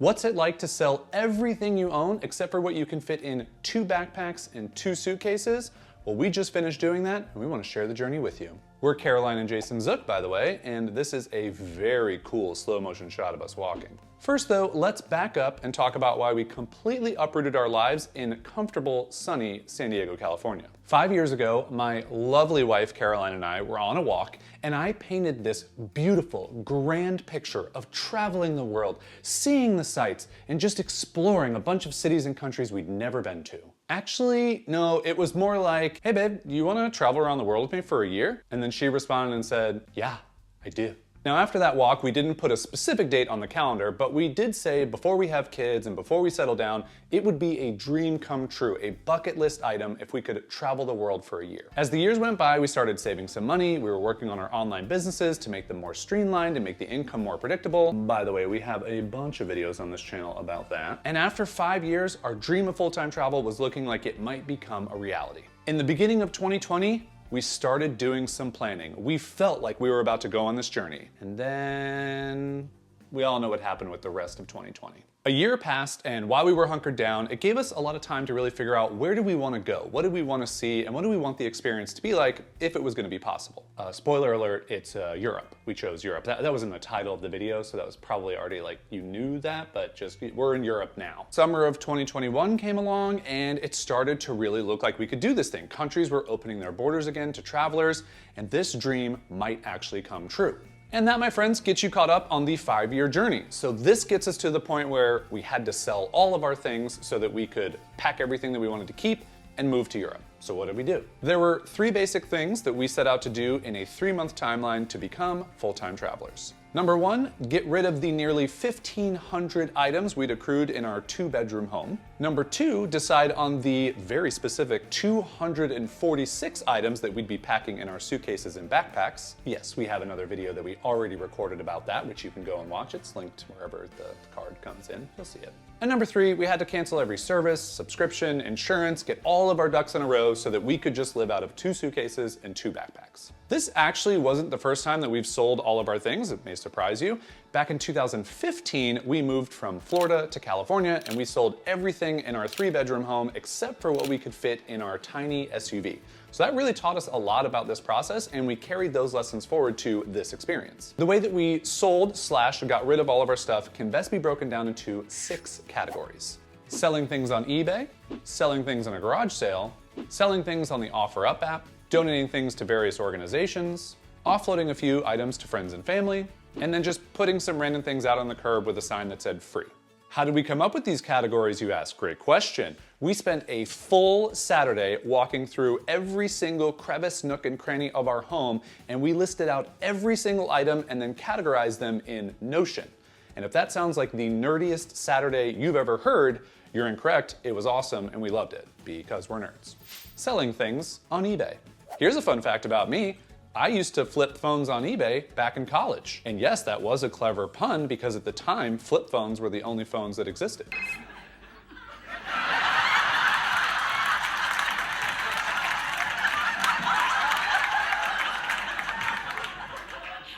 What's it like to sell everything you own except for what you can fit in 2 backpacks and 2 suitcases? Well, we just finished doing that and we want to share the journey with you. We're Caroline and Jason Zook, by the way, and this is a very cool slow motion shot of us walking. First though, let's back up and talk about why we completely uprooted our lives in comfortable, sunny San Diego, California. 5 years ago, my lovely wife Caroline and I were on a walk, and I painted this beautiful, grand picture of traveling the world, seeing the sights, and just exploring a bunch of cities and countries we'd never been to. Actually, no, it was more like, hey babe, you wanna travel around the world with me for a year? And then she responded and said, yeah, I do. Now after that walk, we didn't put a specific date on the calendar, but we did say before we have kids and before we settle down, it would be a dream come true, a bucket list item if we could travel the world for a year. As the years went by, we started saving some money, we were working on our online businesses to make them more streamlined and make the income more predictable. By the way, we have a bunch of videos on this channel about that. And after 5 years, our dream of full-time travel was looking like it might become a reality. In the beginning of 2020, we started doing some planning. We felt like we were about to go on this journey. And then we all know what happened with the rest of 2020. A year passed, and while we were hunkered down, it gave us a lot of time to really figure out where do we want to go, what do we want to see, and what do we want the experience to be like if it was going to be possible. Spoiler alert, it's Europe. We chose Europe. That was in the title of the video, so that was probably already like, you knew that, but just we're in Europe now. Summer of 2021 came along, and it started to really look like we could do this thing. Countries were opening their borders again to travelers, and this dream might actually come true. And that, my friends, gets you caught up on the 5-year journey. So this gets us to the point where we had to sell all of our things so that we could pack everything that we wanted to keep and move to Europe. So what did we do? There were 3 basic things that we set out to do in a 3-month timeline to become full-time travelers. Number 1, get rid of the nearly 1,500 items we'd accrued in our 2-bedroom home. Number 2, decide on the very specific 246 items that we'd be packing in our suitcases and backpacks. Yes, we have another video that we already recorded about that, which you can go and watch. It's linked wherever the card comes in. You'll see it. And number 3, we had to cancel every service, subscription, insurance, get all of our ducks in a row so that we could just live out of 2 suitcases and 2 backpacks. This actually wasn't the first time that we've sold all of our things. It may surprise you. Back in 2015, we moved from Florida to California, and we sold everything in our 3-bedroom home except for what we could fit in our tiny SUV. So that really taught us a lot about this process, and we carried those lessons forward to this experience. The way that we sold / got rid of all of our stuff can best be broken down into 6 categories. Selling things on eBay, selling things on a garage sale, selling things on the OfferUp app, donating things to various organizations, offloading a few items to friends and family, and then just putting some random things out on the curb with a sign that said free. How did we come up with these categories, you ask? Great question. We spent a full Saturday walking through every single crevice, nook, and cranny of our home, and we listed out every single item and then categorized them in Notion. And if that sounds like the nerdiest Saturday you've ever heard, you're incorrect. It was awesome and we loved it because we're nerds. Selling things on eBay. Here's a fun fact about me. I used to flip phones on eBay back in college. And yes, that was a clever pun because at the time, flip phones were the only phones that existed.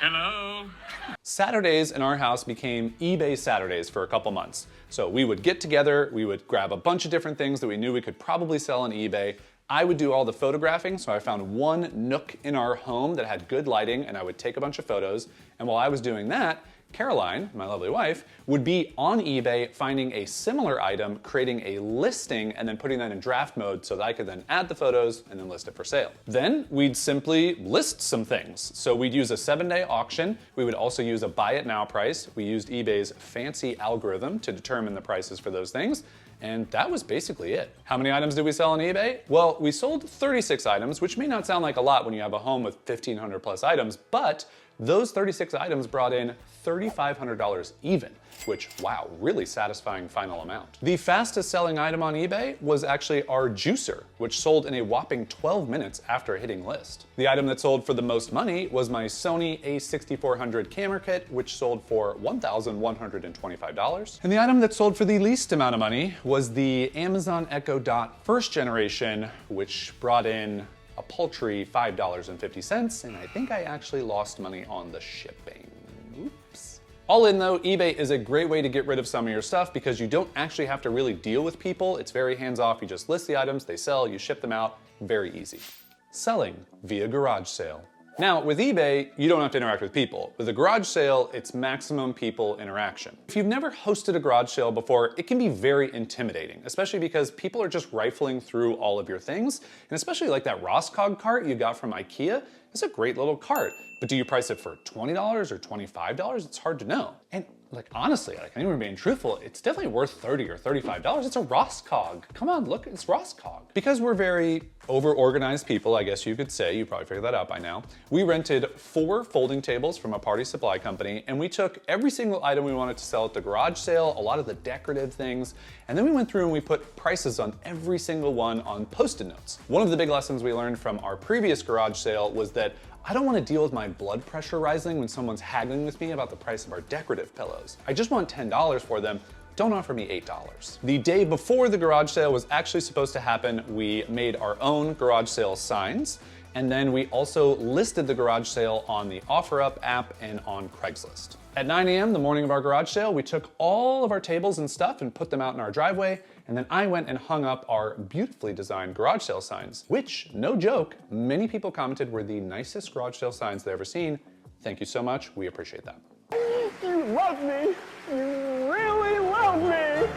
Hello. Saturdays in our house became eBay Saturdays for a couple months. So we would get together, we would grab a bunch of different things that we knew we could probably sell on eBay. I would do all the photographing, so I found one nook in our home that had good lighting, and I would take a bunch of photos. And while I was doing that, Caroline, my lovely wife, would be on eBay finding a similar item, creating a listing, and then putting that in draft mode so that I could then add the photos and then list it for sale. Then we'd simply list some things. So we'd use a 7-day auction. We would also use a buy it now price. We used eBay's fancy algorithm to determine the prices for those things. And that was basically it. How many items did we sell on eBay? Well, we sold 36 items, which may not sound like a lot when you have a home with 1,500 plus items, but those 36 items brought in $3,500 even, which, wow, really satisfying final amount. The fastest selling item on eBay was actually our juicer, which sold in a whopping 12 minutes after hitting list. The item that sold for the most money was my Sony a6400 camera kit, which sold for $1,125. And the item that sold for the least amount of money was the Amazon Echo Dot first generation, which brought in a paltry $5.50, and I think I actually lost money on the shipping. Oops. All in though, eBay is a great way to get rid of some of your stuff because you don't actually have to really deal with people. It's very hands-off. You just list the items, they sell, you ship them out, very easy. Selling via garage sale. Now, with eBay, you don't have to interact with people. With a garage sale, it's maximum people interaction. If you've never hosted a garage sale before, it can be very intimidating, especially because people are just rifling through all of your things, and especially like that Roscog cart you got from IKEA. It's a great little cart, but do you price it for $20 or $25? It's hard to know. And like honestly, like anyone being truthful, it's definitely worth $30 or $35. It's a Roscog. Come on, look, it's Roscog. Because we're very over-organized people, I guess you could say, you probably figured that out by now, we rented 4 folding tables from a party supply company, and we took every single item we wanted to sell at the garage sale, a lot of the decorative things, and then we went through and we put prices on every single one on Post-it notes. One of the big lessons we learned from our previous garage sale was that I don't want to deal with my blood pressure rising when someone's haggling with me about the price of our decorative pillows. I just want $10 for them. Don't offer me $8. The day before the garage sale was actually supposed to happen, we made our own garage sale signs, and then we also listed the garage sale on the OfferUp app and on Craigslist. At 9 a.m. the morning of our garage sale, we took all of our tables and stuff and put them out in our driveway, and then I went and hung up our beautifully designed garage sale signs, which, no joke, many people commented were the nicest garage sale signs they've ever seen. Thank you so much, we appreciate that. You love me, you really love me.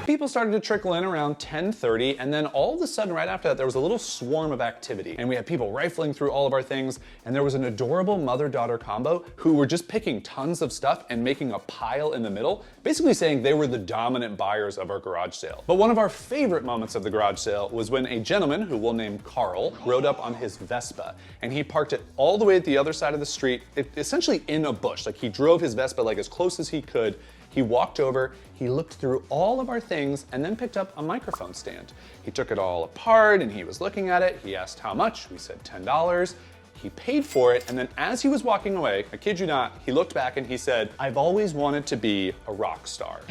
People started to trickle in around 10:30, and then all of a sudden right after that there was a little swarm of activity, and we had people rifling through all of our things, and there was an adorable mother-daughter combo who were just picking tons of stuff and making a pile in the middle, basically saying they were the dominant buyers of our garage sale. But one of our favorite moments of the garage sale was when a gentleman, who we'll name Carl, rode up on his Vespa, and he parked it all the way at the other side of the street, essentially in a bush. Like he drove his Vespa like as close as he could. He walked over, he looked through all of our things, and then picked up a microphone stand. He took it all apart and he was looking at it. He asked how much, we said $10. He paid for it, and then as he was walking away, I kid you not, he looked back and he said, "I've always wanted to be a rock star."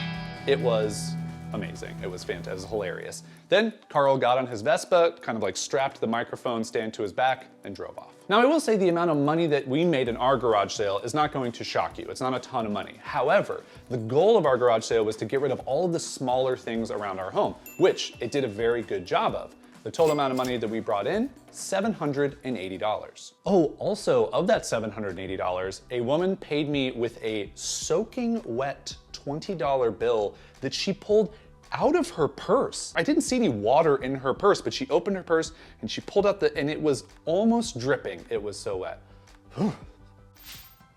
It was amazing. It was fantastic. It was hilarious. Then Carl got on his Vespa, kind of like strapped the microphone stand to his back, and drove off. Now I will say the amount of money that we made in our garage sale is not going to shock you. It's not a ton of money. However, the goal of our garage sale was to get rid of all of the smaller things around our home, which it did a very good job of. The total amount of money that we brought in, $780. Oh, also of that $780, a woman paid me with a soaking wet $20 bill that she pulled out of her purse. I didn't see any water in her purse, but she opened her purse and she pulled out and it was almost dripping. It was so wet.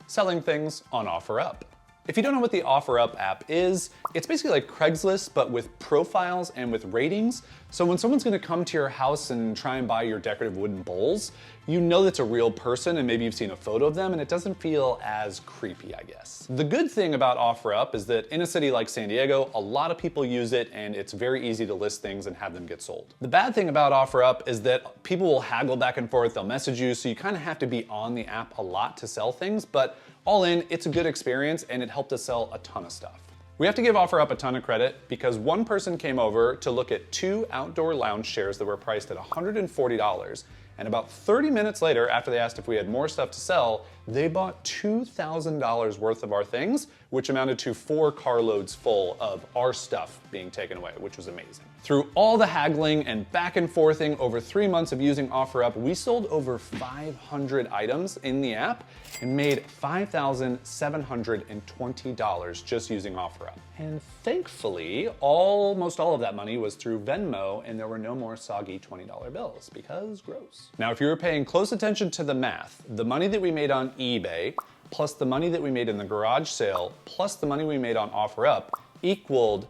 Selling things on OfferUp. If you don't know what the OfferUp app is, it's basically like Craigslist, but with profiles and with ratings. So when someone's gonna come to your house and try and buy your decorative wooden bowls, you know that's a real person and maybe you've seen a photo of them and it doesn't feel as creepy, I guess. The good thing about OfferUp is that in a city like San Diego, a lot of people use it and it's very easy to list things and have them get sold. The bad thing about OfferUp is that people will haggle back and forth, they'll message you, so you kind of have to be on the app a lot to sell things, but all in, it's a good experience and it helped us sell a ton of stuff. We have to give OfferUp a ton of credit because one person came over to look at 2 outdoor lounge chairs that were priced at $140, and about 30 minutes later, after they asked if we had more stuff to sell, they bought $2,000 worth of our things, which amounted to 4 carloads full of our stuff being taken away, which was amazing. Through all the haggling and back and forthing over 3 months of using OfferUp, we sold over 500 items in the app and made $5,720 just using OfferUp. And thankfully, almost all of that money was through Venmo and there were no more soggy $20 bills because gross. Now, if you were paying close attention to the math, the money that we made on eBay, plus the money that we made in the garage sale, plus the money we made on OfferUp equaled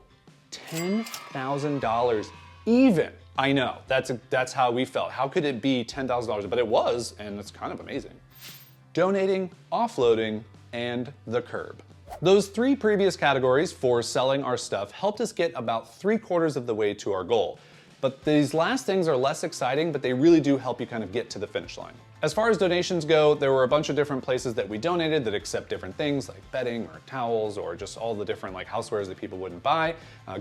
$10,000 even. I know, that's how we felt. How could it be $10,000? But it was, and it's kind of amazing. Donating, offloading, and the curb. Those 3 previous categories for selling our stuff helped us get about 3/4 of the way to our goal. But these last things are less exciting, but they really do help you kind of get to the finish line. As far as donations go, there were a bunch of different places that we donated that accept different things like bedding or towels or just all the different like housewares that people wouldn't buy.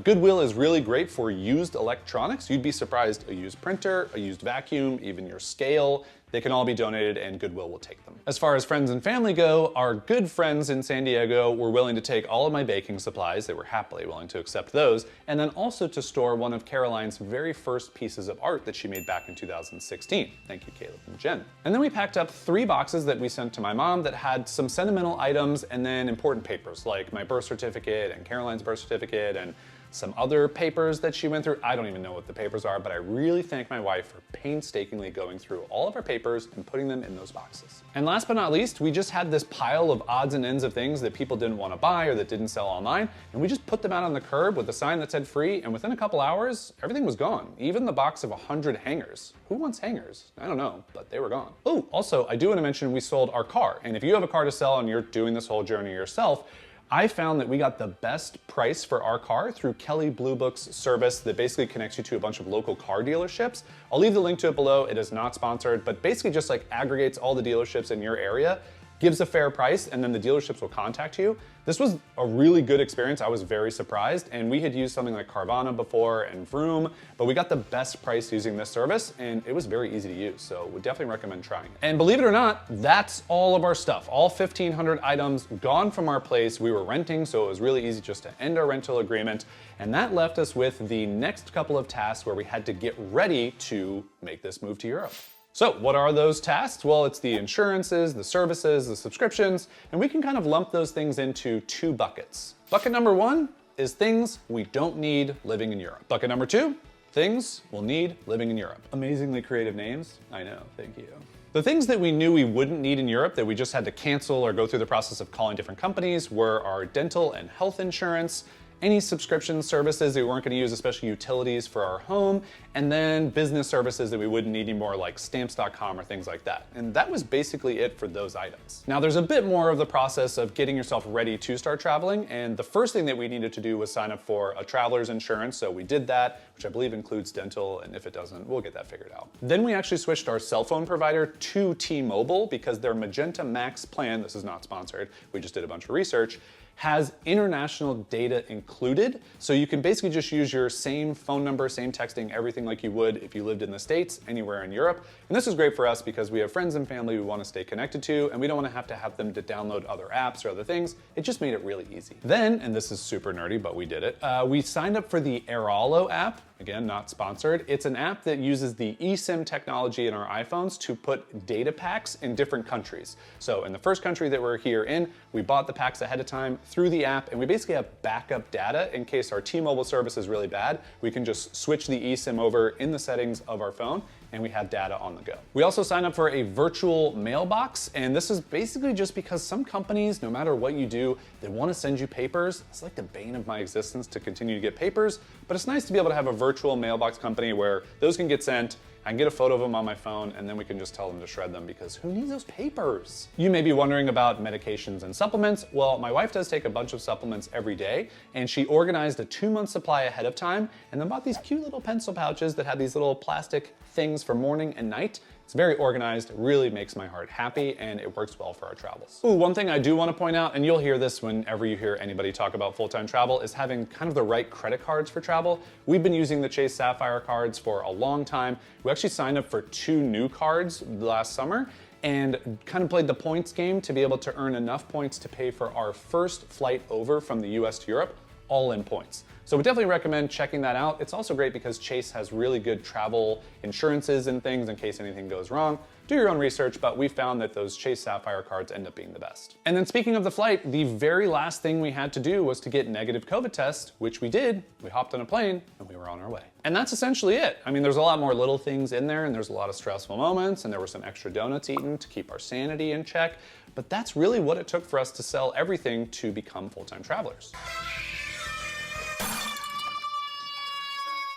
Goodwill is really great for used electronics. You'd be surprised, a used printer, a used vacuum, even your scale, they can all be donated and Goodwill will take them. As far as friends and family go, our good friends in San Diego were willing to take all of my baking supplies. They were happily willing to accept those, and then also to store one of Caroline's very first pieces of art that she made back in 2016. Thank you, Caleb and Jen. And then we packed up 3 boxes that we sent to my mom that had some sentimental items and then important papers like my birth certificate and Caroline's birth certificate and some other papers that she went through. I don't even know what the papers are, but I really thank my wife for painstakingly going through all of our papers and putting them in those boxes. And last but not least, we just had this pile of odds and ends of things that people didn't want to buy or that didn't sell online, and we just put them out on the curb with a sign that said free, and within a couple hours, everything was gone. Even the box of 100 hangers. Who wants hangers? I don't know, but they were gone. Oh, also, I do want to mention we sold our car, and if you have a car to sell and you're doing this whole journey yourself, I found that we got the best price for our car through Kelley Blue Book's service that basically connects you to a bunch of local car dealerships. I'll leave the link to it below. It is not sponsored, but basically just like aggregates all the dealerships in your area, gives a fair price, and then the dealerships will contact you. This was a really good experience. I was very surprised, and we had used something like Carvana before and Vroom, but we got the best price using this service, and it was very easy to use, so would definitely recommend trying it. And believe it or not, that's all of our stuff. All 1,500 items gone from our place. We were renting, so it was really easy just to end our rental agreement, and that left us with the next couple of tasks where we had to get ready to make this move to Europe. So what are those tasks? Well, it's the insurances, the services, the subscriptions, and we can kind of lump those things into 2 buckets. Bucket number 1 is things we don't need living in Europe. Bucket number 2, things we'll need living in Europe. Amazingly creative names. I know, thank you. The things that we knew we wouldn't need in Europe that we just had to cancel or go through the process of calling different companies were our dental and health insurance, any subscription services that we weren't going to use, especially utilities for our home, and then business services that we wouldn't need anymore like stamps.com or things like that. And that was basically it for those items. Now there's a bit more of the process of getting yourself ready to start traveling, and the first thing that we needed to do was sign up for a traveler's insurance, so we did that, which I believe includes dental, and if it doesn't, we'll get that figured out. Then we actually switched our cell phone provider to T-Mobile because their Magenta Max plan, this is not sponsored, we just did a bunch of research, has international data included. So you can basically just use your same phone number, same texting, everything like you would if you lived in the States, anywhere in Europe. And this is great for us because we have friends and family we want to stay connected to, and we don't want to have them to download other apps or other things. It just made it really easy. Then, and this is super nerdy, but we did it, we signed up for the Airalo app. Again, not sponsored. It's an app that uses the eSIM technology in our iPhones to put data packs in different countries. So in the first country that we're here in, we bought the packs ahead of time through the app, and we basically have backup data in case our T-Mobile service is really bad. We can just switch the eSIM over in the settings of our phone, and we have data on the go. We also signed up for a virtual mailbox, and this is basically just because some companies, no matter what you do, they want to send you papers. It's like the bane of my existence to continue to get papers, but it's nice to be able to have a virtual mailbox company where those can get sent, I can get a photo of them on my phone, and then we can just tell them to shred them because who needs those papers? You may be wondering about medications and supplements. Well, my wife does take a bunch of supplements every day, and she organized a 2-month supply ahead of time, and then bought these cute little pencil pouches that have these little plastic things for morning and night. It's very organized, really makes my heart happy, and it works well for our travels. Ooh, one thing I do want to point out, and you'll hear this whenever you hear anybody talk about full-time travel, is having kind of the right credit cards for travel. We've been using the Chase Sapphire cards for a long time. We actually signed up for 2 new cards last summer and kind of played the points game to be able to earn enough points to pay for our first flight over from the US to Europe, all in points. So we definitely recommend checking that out. It's also great because Chase has really good travel insurances and things in case anything goes wrong. Do your own research, but we found that those Chase Sapphire cards end up being the best. And then speaking of the flight, the very last thing we had to do was to get negative COVID tests, which we did. We hopped on a plane and we were on our way. And that's essentially it. I mean, there's a lot more little things in there, and there's a lot of stressful moments, and there were some extra donuts eaten to keep our sanity in check. But that's really what it took for us to sell everything to become full-time travelers.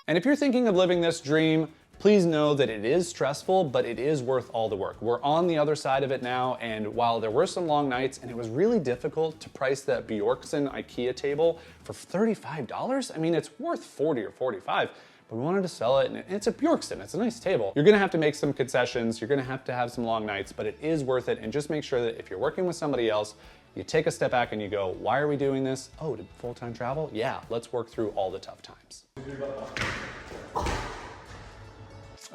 And if you're thinking of living this dream, please know that it is stressful, but it is worth all the work. We're on the other side of it now, and while there were some long nights and it was really difficult to price that Bjorksen IKEA table for $35, I mean, it's worth 40 or 45, but we wanted to sell it, and it's a Bjorksen, it's a nice table. You're gonna have to make some concessions, you're gonna have to have some long nights, but it is worth it, and just make sure that if you're working with somebody else, you take a step back and you go, why are we doing this? Oh, to full-time travel? Yeah, let's work through all the tough times.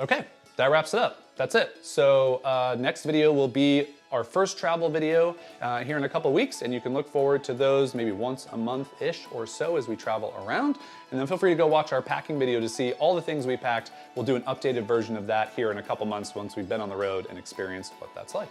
Okay, that wraps it up. That's it. So next video will be our first travel video here in a couple weeks, and you can look forward to those maybe once a month-ish or so as we travel around. And then feel free to go watch our packing video to see all the things we packed. We'll do an updated version of that here in a couple months once we've been on the road and experienced what that's like.